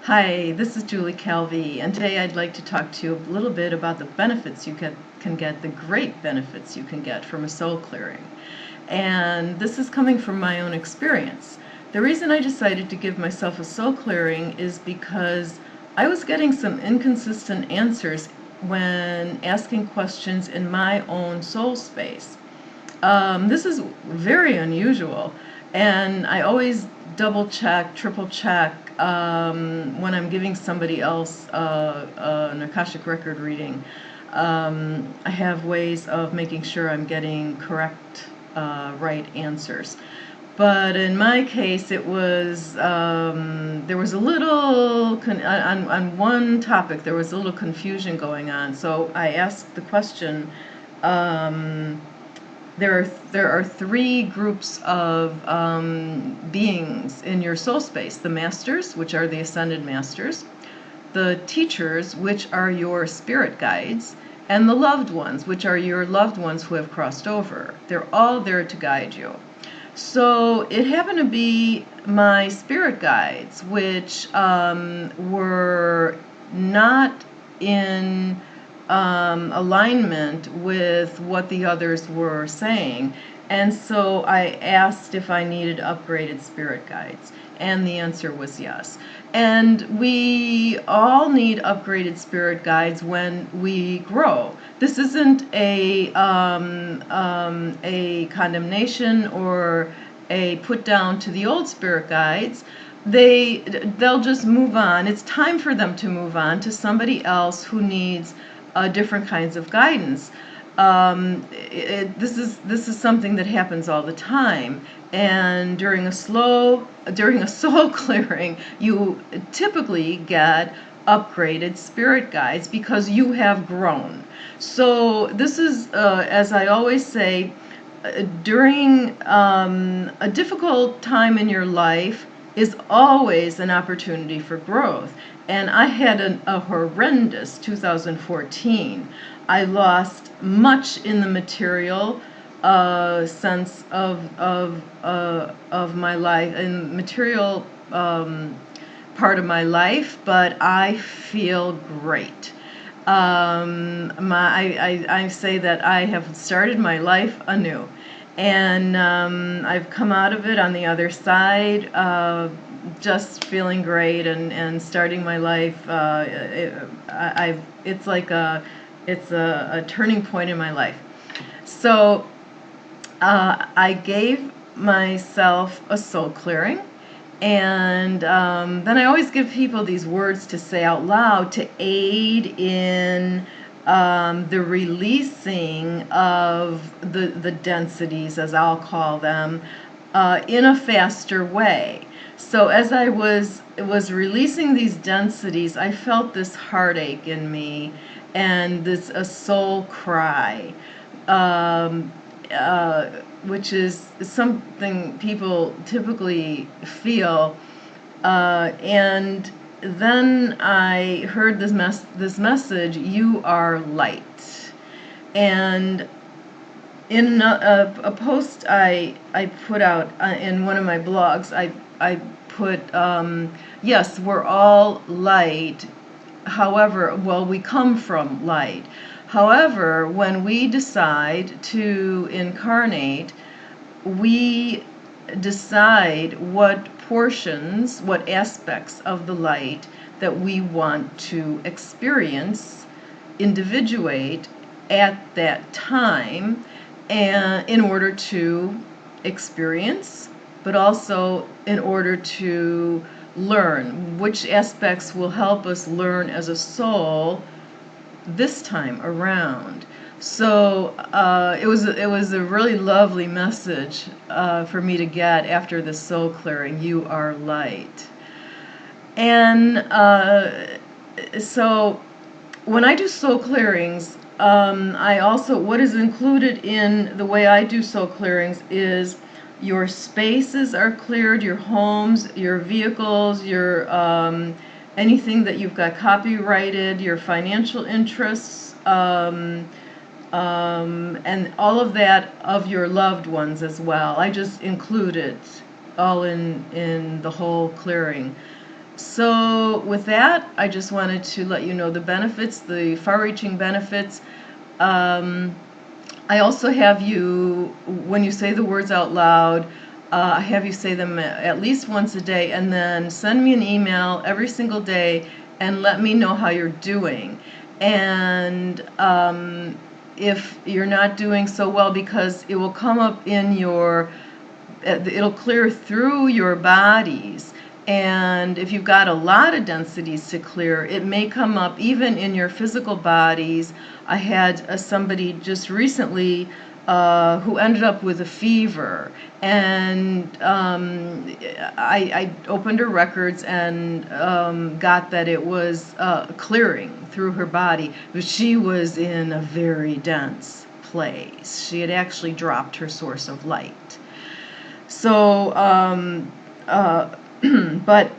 Hi, this is Julie Calvi, and today I'd like to talk to you a little bit about the benefits can get, the great benefits you can get from a soul clearing. And this is coming from my own experience. The reason I decided to give myself a soul clearing is because I was getting some inconsistent answers when asking questions in my own soul space. This is very unusual, and I always double check, triple check when I'm giving somebody else an Akashic record reading. I have ways of making sure I'm getting correct, right answers. But in my case, it was there was a little on one topic. There was a little confusion going on. So I asked the question. There are three groups of beings in your soul space: the masters, which are the ascended masters; the teachers, which are your spirit guides; and the loved ones, which are your loved ones who have crossed over. They're all there to guide you. So it happened to be my spirit guides, which were not in alignment with what the others were saying. And so I asked if I needed upgraded spirit guides, and the answer was yes. And we all need upgraded spirit guides when we grow. This isn't a condemnation or a put down to the old spirit guides. They'll just move on. It's time for them to move on to somebody else who needs different kinds of guidance. This is something that happens all the time, and during a soul clearing, you typically get upgraded spirit guides because you have grown. So this is, as I always say, during a difficult time in your life is always an opportunity for growth. And I had a horrendous 2014. I lost much in the material sense of my life, and material part of my life, but I feel great. I say that I have started my life anew, and I've come out of it on the other side, just feeling great and starting my life. It's like it's a turning point in my life. So I gave myself a soul clearing. And then I always give people these words to say out loud to aid in the releasing of the densities, as I'll call them, in a faster way. So as I was releasing these densities, I felt this heartache in me and a soul cry. Which is something people typically feel. And then I heard this message: "You are light." And in a post I put out in one of my blogs, I put, yes, we're all light. However, well, we come from light. However, when we decide to incarnate, we decide what portions, what aspects of the light that we want to experience, individuate at that time, and in order to experience, but also in order to learn which aspects will help us learn as a soul this time around. So it was a really lovely message for me to get after the soul clearing: "You are light." And so when I do soul clearings, I also, what is included in the way I do soul clearings is your spaces are cleared, your homes, your vehicles, your anything that you've got copyrighted, your financial interests, and all of that of your loved ones as well. I just include it all in the whole clearing. So with that, I just wanted to let you know the benefits, the far-reaching benefits. Um, I also have you, when you say the words out loud, I have you say them at least once a day, and then send me an email every single day and let me know how you're doing. And if you're not doing so well, because it will come up in your, it'll clear through your bodies. And if you've got a lot of densities to clear, it may come up even in your physical bodies. I had somebody just recently who ended up with a fever, and I opened her records and got that it was clearing through her body, but she was in a very dense place. She had actually dropped her source of light. So, but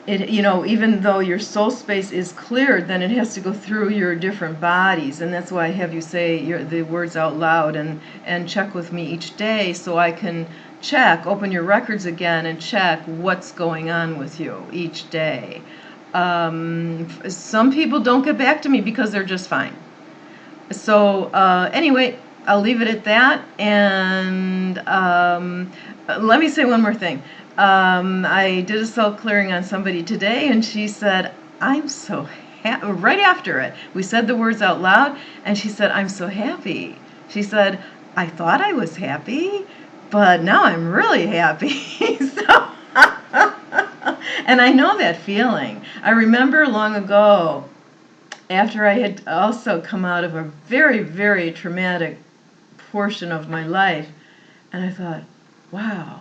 it, even though your soul space is cleared, then it has to go through your different bodies, and that's why I have you say the words out loud and check with me each day, so I can open your records again and check what's going on with you each day. Some people don't get back to me because they're just fine. So anyway, I'll leave it at that, and let me say one more thing. I did a cell clearing on somebody today, and she said, I'm so happy. Right after it, we said the words out loud, and she said, I'm so happy. She said, I thought I was happy, but now I'm really happy. So, and I know that feeling. I remember long ago, after I had also come out of a very, very traumatic portion of my life, and I thought, wow,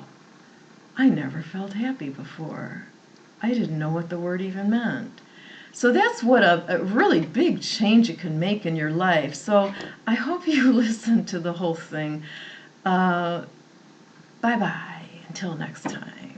I never felt happy before. I didn't know what the word even meant. So that's what a really big change it can make in your life. So I hope you listen to the whole thing. Bye-bye. Until next time.